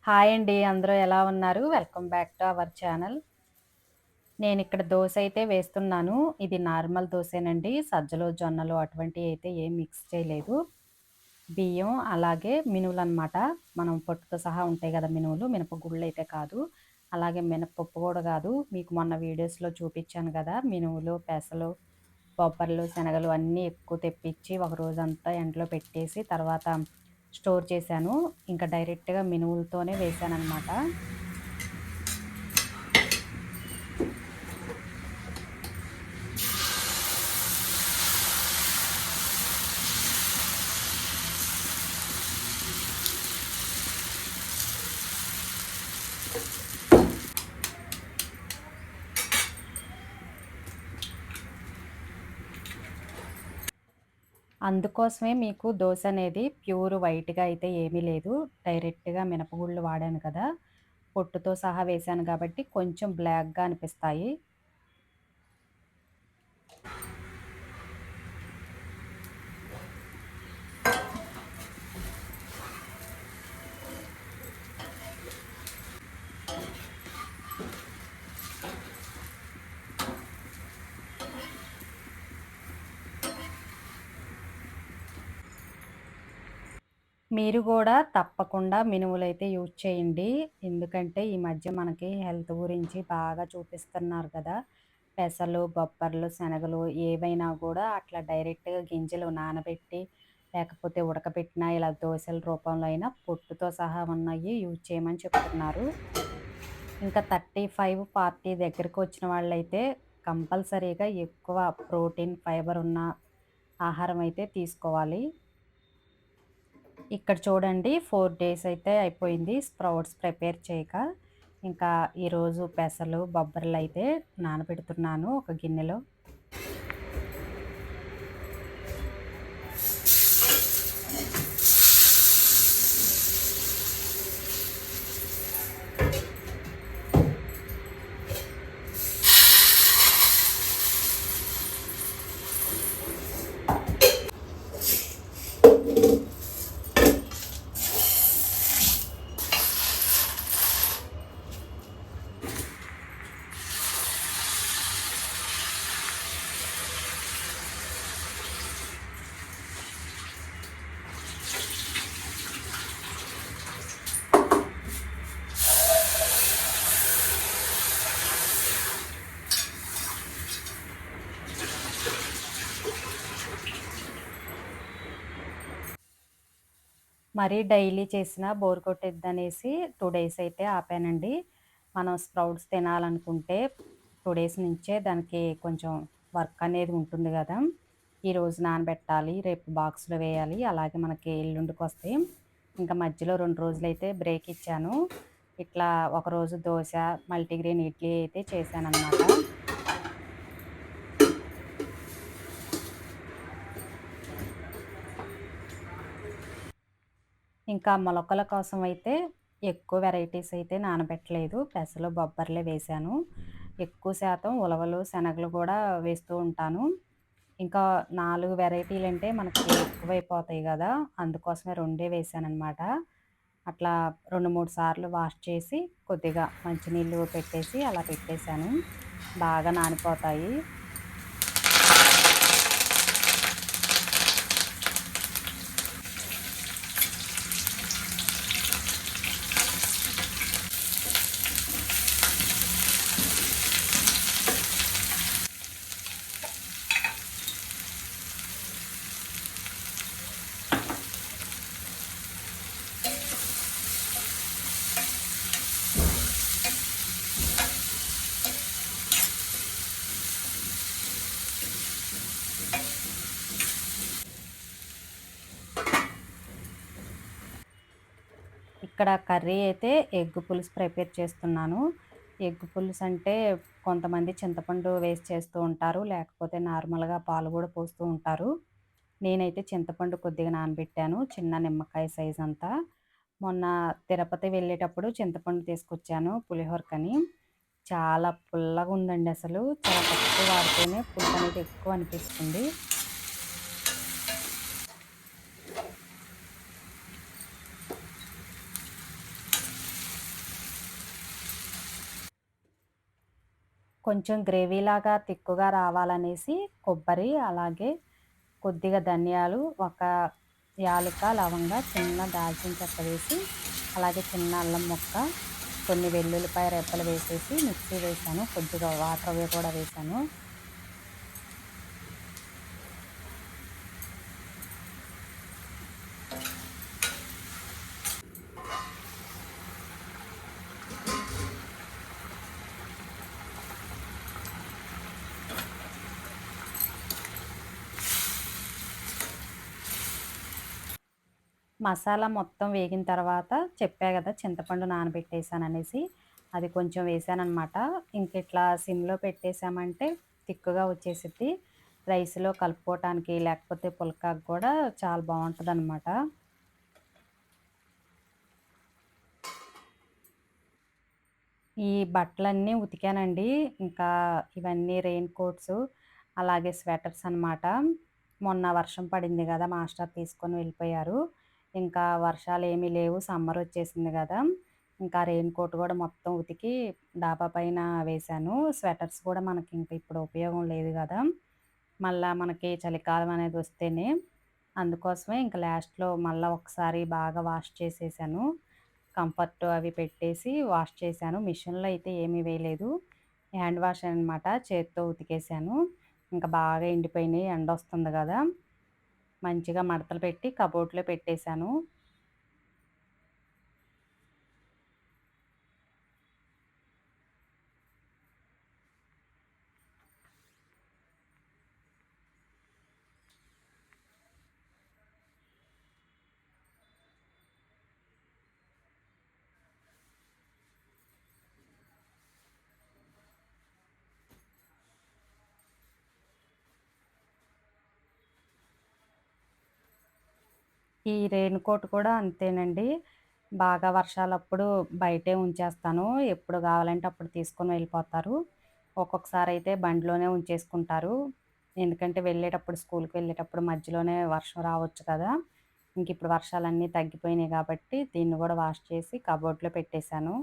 Hi అండి. అందరూ ఎలా ఉన్నారు? Welcome back to our channel. నేనిక్కడ దోస అయితే వేస్తున్నాను. ఇది నార్మల్ దోసేనండి. సజ్జలు, జొన్నలు అటువంటివి అయితే ఏం మిక్స్ చేయలేదు. బియ్యం అలాగే మినువులనమాట. మనం పొట్టుతో సహా ఉంటాయి గదా మినువులు. మినపగుళ్ళైతే కాదు. అలాగే మినపప్పు గూడా గాదు. మీకు మొన్న వీడియోస్‌లో చూపిచ్చాను గదా! మినువులు, పెసలు, బొబ్బర్లు, శనగలు అన్నీ ఎక్కువ తెప్పిచ్చి ఒక రోజంతా ఎండలో పెట్టేసి తర్వాత స్టోర్ చేశాను. ఇంకా డైరెక్ట్‌గా మినువులతోనే వేశాననమాట. అందుకోసమే మీకు దోస అనేది ప్యూర్ వైట్‌గా అయితే ఏమీ లేదు. డైరెక్ట్‌గా మినపగుళ్ళు వాడాను కదా! పొట్టుతో సహా వేశాను కాబట్టి కొంచెం బ్లాక్‌గా అనిపిస్తాయి. మీరు గూడా తప్పకుండా మినుములైతే యూజ్ చేయండి. ఎందుకంటే ఈ మధ్య మనకి హెల్త్ గురించి బాగా చూపిస్తున్నారు కదా! పెసలు, బొబ్బర్లు, శనగలు ఏవైనా గూడా అట్లా డైరెక్ట్‌గా గింజలు నానబెట్టి, లేకపోతే ఉడకబెట్టిన ఇలా దోసల రూపంలో అయినా పొట్టుతో సహా ఉన్నయి యూజ్ చేయమని చెప్తున్నారు. ఇంకా 35, 40 దగ్గరకొచ్చిన వాళ్ళైతే కంపల్సరీగా ఎక్కువ ప్రోటీన్, ఫైబర్ ఉన్న ఆహారం అయితే తీసుకోవాలి. ఇక్కడ చూడండి 4 డేస్ అయితే అయిపోయింది స్ప్రౌట్స్ ప్రిపేర్ చేయక. ఇంకా ఈరోజు పెసలు, బొబ్బర్లయితే నానబెడుతున్నాను ఒక గిన్నెలో. మరీ డైలీ చేసినా బోర్ కొట్టిద్దనేసి 2 డేస్ అయితే ఆపానండి. మనం స్ప్రౌట్స్ తినాలనుకుంటే 2 డేస్ నుంచే దానికి కొంచెం వర్క్ అనేది ఉంటుంది గదా! ఈరోజు నానబెట్టాలి, రేపు బాక్స్‌లో వేయాలి. అలాగే మనకి ఎల్లుండికొస్తాయి. ఇంకా మధ్యలో 2 రోజులైతే బ్రేక్ ఇచ్చాను. ఇట్లా ఒకరోజు దోస, మల్టీగ్రెయిన్ ఇడ్లీ అయితే చేశాననమాట. ఇంకా మొలకల కోసం అయితే ఎక్కువ వెరైటీస్ అయితే నానబెట్టలేదు. పెసలు, బొబ్బర్లే వేశాను. ఎక్కువ శాతం ఉలవలు, శనగలు కూడా వేస్తూ ఉంటాను. ఇంకా 4 వెరైటీలంటే మనకి ఎక్కువైపోతాయి గదా! అందుకోసమే 2 వేశాననమాట. అట్లా 2, 3 సార్లు వాష్ చేసి కొద్దిగా మంచినీళ్ళు పెట్టేసి అలా పెట్టేశాను. బాగా నానిపోతాయి. ఇక్కడ కర్రీ అయితే ఎగ్ పులుసు ప్రిపేర్ చేస్తున్నాను. ఎగ్ పులుసు అంటే కొంతమంది చింతపండు వేసి చేస్తూ ఉంటారు. లేకపోతే నార్మల్‌గా పాలు గూడా పోస్తూ ఉంటారు. నేనైతే చింతపండు కొద్దిగా నానబెట్టాను. చిన్న నిమ్మకాయ సైజ్ అంతా. మొన్న తిరుపతి వెళ్ళేటప్పుడు చింతపండు తీసుకొచ్చాను పులిహోరకని. చాలా పుల్లగుందండి అసలు. చాలా తక్కువ వాడితేనే పులుపనేది ఎక్కువ అనిపిస్తుంది. కొంచెం గ్రేవీలాగా తిక్కుగా రావాలనేసి కొబ్బరి, అలాగే కొద్దిగా ధనియాలు, ఒక యాలుక, లవంగ, చిన్న దాల్చిన చెక్క వేసి, అలాగే చిన్న అల్లం ముక్క, కొన్ని వెల్లుల్లిపాయ రెబ్బలు వేసేసి మిక్సీ వేశాను. కొద్దిగా వాటర్ అవి కూడా వేశాను. మసాలా మొత్తం వేగిన తర్వాత చెప్పా గదా! చింతపండు నానబెట్టేసాననేసి, అది కొంచెం వేసాననమాట. ఇంకిట్లా సిమ్‌లో పెట్టేసామంటే తిక్కుగా వచ్చేసిద్ది. రైస్‌లో కలుపుకోవటానికి లేకపోతే పుల్కాకి గూడా చాలా బావుంటదనమాట. ఈ బట్టలన్నీ ఉతికానండి. ఇంకా ఇవన్నీ రెయిన్ కోట్సు, అలాగే స్వెటర్స్ అనమాట. మొన్న వర్షం పడింది గదా! మాస్టర్ తీసుకొని వెళ్ళిపోయారు. ఇంకా వర్షాలేమీ లేవు. సమ్మరొచ్చేసింది గదా! ఇంకా రెయిన్ కోట్ గూడా మొత్తం ఉతికి డాబా పైన వేశాను. స్వెటర్స్ కూడా మనకింక ఇప్పుడు ఉపయోగం లేదు గదా! మళ్ళా మనకి చలికాలం అనేదొస్తేనే. అందుకోసమే ఇంక లాస్ట్‌లో మళ్ళా ఒకసారి బాగా వాష్ చేసేసాను. కంఫర్ట్ అవి పెట్టేసి వాష్ చేశాను. మిషన్‌లో అయితే ఏమీ వేయలేదు. హ్యాండ్ వాష్ అనమాట. చేత్తో ఉతికేసాను. ఇంకా బాగా ఎండిపోయినియి. ఎండొస్తుంది గదా! మంచిగా మడతలు పెట్టి కబోర్డ్‌లో పెట్టేశాను. ఈ రెయిన్ కోట్ కూడా అంతేనండి. బాగా వర్షాలప్పుడు బయటే ఉంచేస్తాను. ఎప్పుడు కావాలంటే అప్పుడు తీసుకొని వెళ్ళిపోతారు. ఒక్కొక్కసారయితే బండిలోనే ఉంచేసుకుంటారు. ఎందుకంటే వెళ్ళేటప్పుడు స్కూలుకి వెళ్ళేటప్పుడు మధ్యలోనే వర్షం రావచ్చు కదా! ఇంకిప్పుడు వర్షాలన్నీ తగ్గిపోయినాయి కాబట్టి దీన్ని గూడా వాష్ చేసి కబోర్డ్‌లో పెట్టేశాను.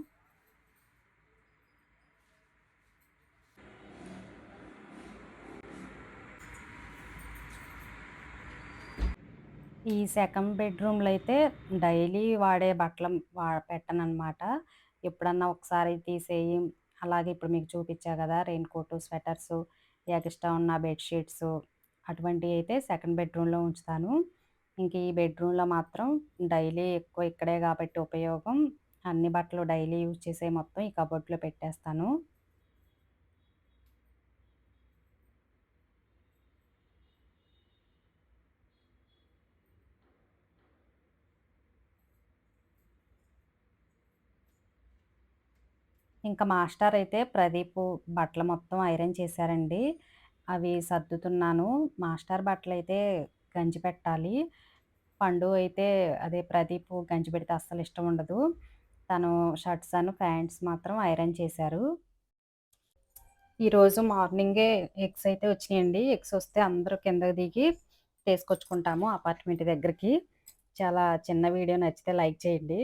ఈ సెకండ్ బెడ్‌రూమ్‌లో అయితే డైలీ వాడే బట్టలు పెట్టననమాట. ఎప్పుడన్నా ఒకసారి తీసేయి, అలాగే ఇప్పుడు మీకు చూపిచ్చా గదా! రెయిన్ కోటు, స్వెటర్సు, ఎక్స్‌ట్రా ఉన్న బెడ్‌షీట్సు అటువంటియయితే సెకండ్ బెడ్‌రూమ్‌లో ఉంచుతాను. ఇంక ఈ బెడ్‌రూమ్‌లో మాత్రం డైలీ ఎక్కువ ఇక్కడే గాబట్టి ఉపయోగం. అన్ని బట్టలు డైలీ యూజ్ చేసేయి మొత్తం ఈ కబోర్డ్‌లో పెట్టేస్తాను. ఇంక మాస్టరయితే ప్రదీపు బట్టలు మొత్తం ఐరన్ చేశారండి. అవి సర్దుతున్నాను. మాస్టర్ బట్టలయితే గంజి పెట్టాలి. పండు అయితే అదే ప్రదీపు గంజి పెడితే అస్సలిష్టం ఉండదు. తను షర్ట్స్ ప్యాంట్స్ మాత్రం ఐరన్ చేశారు. ఈరోజు మార్నింగే ఎగ్స్ అయితే వచ్చినియండి. ఎగ్స్ వస్తే అందరూ కిందకి దిగి తీసుకొచ్చుకుంటాము అపార్ట్‌మెంట్ దగ్గరికి. చాలా చిన్న వీడియో నచ్చితే లైక్ చేయండి.